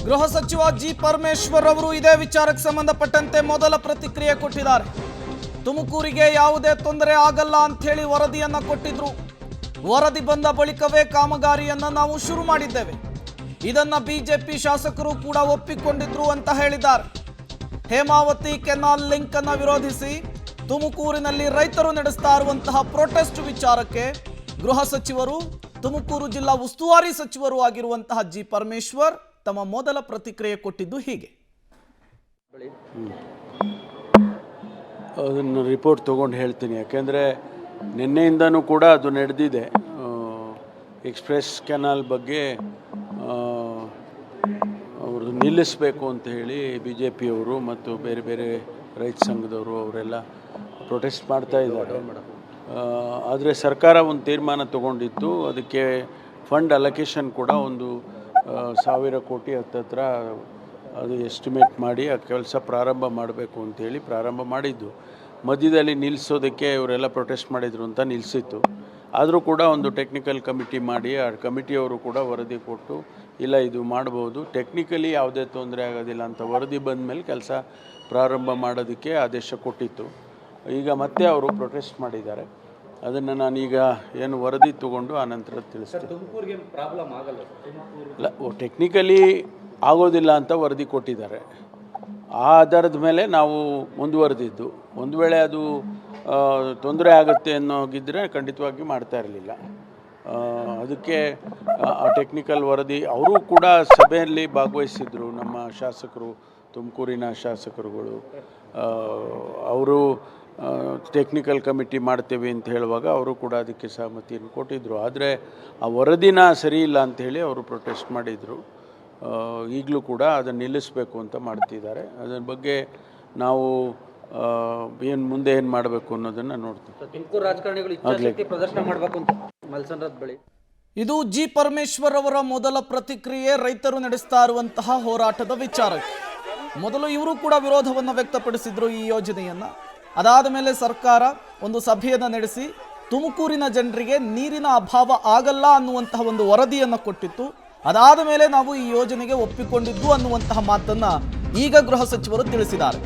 ಗೃಹ ಸಚಿವ ಜಿ ಪರಮೇಶ್ವರ್ ಅವರು ಇದೇ ವಿಚಾರಕ್ಕೆ ಸಂಬಂಧಪಟ್ಟಂತೆ ಮೊದಲ ಪ್ರತಿಕ್ರಿಯೆ ಕೊಟ್ಟಿದ್ದಾರೆ. ತುಮಕೂರಿಗೆ ಯಾವುದೇ ತೊಂದರೆ ಆಗಲ್ಲ ಅಂತ ಹೇಳಿ ವರದಿಯನ್ನ ಕೊಟ್ಟಿದ್ರು. ವರದಿ ಬಂದ ಬಳಿಕವೇ ಕಾಮಗಾರಿಯನ್ನ ನಾವು ಶುರು ಮಾಡಿದ್ದೇವೆ. ಇದನ್ನ ಬಿಜೆಪಿ ಶಾಸಕರು ಕೂಡ ಒಪ್ಪಿಕೊಂಡಿದ್ರು ಅಂತ ಹೇಳಿದ್ದಾರೆ. ಹೇಮಾವತಿ ಕೆನಾಲ್ ಲಿಂಕ್ ಅನ್ನು ವಿರೋಧಿಸಿ ತುಮಕೂರಿನಲ್ಲಿ ರೈತರು ನಡೆಸ್ತಾ ಇರುವಂತಹ ಪ್ರೊಟೆಸ್ಟ್ ವಿಚಾರಕ್ಕೆ ಗೃಹ ಸಚಿವರು, ತುಮಕೂರು ಜಿಲ್ಲಾ ಉಸ್ತುವಾರಿ ಸಚಿವರು ಆಗಿರುವಂತಹ ಜಿ ಪರಮೇಶ್ವರ್ ತಮ್ಮ ಮೊದಲ ಪ್ರತಿಕ್ರಿಯೆ ಕೊಟ್ಟಿದ್ದು ಹೀಗೆ. ಅದನ್ನು ರಿಪೋರ್ಟ್ ತೊಗೊಂಡು ಹೇಳ್ತೀನಿ. ಯಾಕೆಂದರೆ ನಿನ್ನೆಯಿಂದನೂ ಕೂಡ ಅದು ನಡೆದಿದೆ. ಎಕ್ಸ್ಪ್ರೆಸ್ ಕೆನಾಲ್ ಬಗ್ಗೆ ಅವರು ನಿಲ್ಲಿಸಬೇಕು ಅಂತ ಹೇಳಿ ಬಿ ಜೆ ಪಿಯವರು ಮತ್ತು ಬೇರೆ ಬೇರೆ ರೈತ ಸಂಘದವರು ಅವರೆಲ್ಲ ಪ್ರೊಟೆಸ್ಟ್ ಮಾಡ್ತಾ ಇದ್ದಾರೆ. ಆದರೆ ಸರ್ಕಾರ ಒಂದು ತೀರ್ಮಾನ ತೊಗೊಂಡಿತ್ತು. ಅದಕ್ಕೆ ಫಂಡ್ ಅಲೊಕೇಶನ್ ಕೂಡ ಒಂದು 1000 ಕೋಟಿ ಹತ್ತತ್ರ ಅದು ಎಸ್ಟಿಮೇಟ್ ಮಾಡಿ ಆ ಕೆಲಸ ಪ್ರಾರಂಭ ಮಾಡಬೇಕು ಅಂಥೇಳಿ ಪ್ರಾರಂಭ ಮಾಡಿದ್ದು. ಮಧ್ಯದಲ್ಲಿ ನಿಲ್ಲಿಸೋದಕ್ಕೆ ಇವರೆಲ್ಲ ಪ್ರೊಟೆಸ್ಟ್ ಮಾಡಿದರು ಅಂತ ನಿಲ್ಲಿಸಿತ್ತು. ಆದರೂ ಕೂಡ ಒಂದು ಟೆಕ್ನಿಕಲ್ ಕಮಿಟಿ ಮಾಡಿ ಆ ಕಮಿಟಿಯವರು ಕೂಡ ವರದಿ ಕೊಟ್ಟು ಇಲ್ಲ ಇದು ಮಾಡ್ಬೋದು, ಟೆಕ್ನಿಕಲಿ ಯಾವುದೇ ತೊಂದರೆ ಆಗೋದಿಲ್ಲ ಅಂತ ವರದಿ ಬಂದ ಮೇಲೆ ಕೆಲಸ ಪ್ರಾರಂಭ ಮಾಡೋದಕ್ಕೆ ಆದೇಶ ಕೊಟ್ಟಿತ್ತು. ಈಗ ಮತ್ತೆ ಅವರು ಪ್ರೊಟೆಸ್ಟ್ ಮಾಡಿದ್ದಾರೆ. ಅದನ್ನು ನಾನೀಗ ಏನು ವರದಿ ತೊಗೊಂಡು ಆನಂತರ ತಿಳಿಸ್ತೀನಿ. ತುಮಕೂರಿಗೆ ಪ್ರಾಬ್ಲಮ್ ಆಗಲ್ಲ, ಇಲ್ಲ ಟೆಕ್ನಿಕಲಿ ಆಗೋದಿಲ್ಲ ಅಂತ ವರದಿ ಕೊಟ್ಟಿದ್ದಾರೆ. ಆ ಆಧಾರದ ಮೇಲೆ ನಾವು ಮುಂದುವರೆದಿದ್ದು. ಒಂದು ವೇಳೆ ಅದು ತೊಂದರೆ ಆಗುತ್ತೆ ಅನ್ನೋಗಿದ್ದರೆ ಖಂಡಿತವಾಗಿ ಮಾಡ್ತಾ ಇರಲಿಲ್ಲ. ಅದಕ್ಕೆ ಆ ಟೆಕ್ನಿಕಲ್ ವರದಿ ಅವರು ಕೂಡ ಸಭೆಯಲ್ಲಿ ಭಾಗವಹಿಸಿದ್ರು. ನಮ್ಮ ಶಾಸಕರು, ತುಮಕೂರಿನ ಶಾಸಕರುಗಳು ಅವರು ಟೆಕ್ನಿಕಲ್ ಕಮಿಟಿ ಮಾಡ್ತೇವೆ ಅಂತ ಹೇಳುವಾಗ ಅವರು ಕೂಡ ಅದಕ್ಕೆ ಸಹಮತಿಯನ್ನು ಕೊಟ್ಟಿದ್ದರು. ಆದರೆ ಆ ವರದಿನ ಸರಿ ಇಲ್ಲ ಅಂಥೇಳಿ ಅವರು ಪ್ರೊಟೆಸ್ಟ್ ಮಾಡಿದರು. ಈಗಲೂ ಕೂಡ ಅದನ್ನು ನಿಲ್ಲಿಸಬೇಕು ಅಂತ ಮಾಡ್ತಿದ್ದಾರೆ. ಅದರ ಬಗ್ಗೆ ನಾವು ಏನು ಮುಂದೆ ಏನು ಮಾಡಬೇಕು ಅನ್ನೋದನ್ನು ನೋಡ್ತೀವಿ. ತುಮಕೂರು ರಾಜಕಾರಣಿಗಳು ಇಚ್ಛಾಶಕ್ತಿ ಪ್ರದರ್ಶನ ಮಾಡಬೇಕು ಅಂತ ಮಲ್ಸನ್ರದ್ ಬಳಿ. ಇದು ಜಿ ಪರಮೇಶ್ವರ್ ಅವರ ಮೊದಲ ಪ್ರತಿಕ್ರಿಯೆ ರೈತರು ನಡೆಸ್ತಾ ಇರುವಂತಹ ಹೋರಾಟದ ವಿಚಾರಕ್ಕೆ. ಮೊದಲು ಇವರು ಕೂಡ ವಿರೋಧವನ್ನು ವ್ಯಕ್ತಪಡಿಸಿದ್ರು ಈ ಯೋಜನೆಯನ್ನ. ಅದಾದ ಮೇಲೆ ಸರ್ಕಾರ ಒಂದು ಸಭೆಯನ್ನು ನಡೆಸಿ ತುಮಕೂರಿನ ಜನರಿಗೆ ನೀರಿನ ಅಭಾವ ಆಗಲ್ಲ ಅನ್ನುವಂತಹ ಒಂದು ವರದಿಯನ್ನು ಕೊಟ್ಟಿತ್ತು. ಅದಾದ ಮೇಲೆ ನಾವು ಈ ಯೋಜನೆಗೆ ಒಪ್ಪಿಕೊಂಡಿದ್ದು ಅನ್ನುವಂತಹ ಮಾತನ್ನ ಈಗ ಗೃಹ ಸಚಿವರು ತಿಳಿಸಿದ್ದಾರೆ.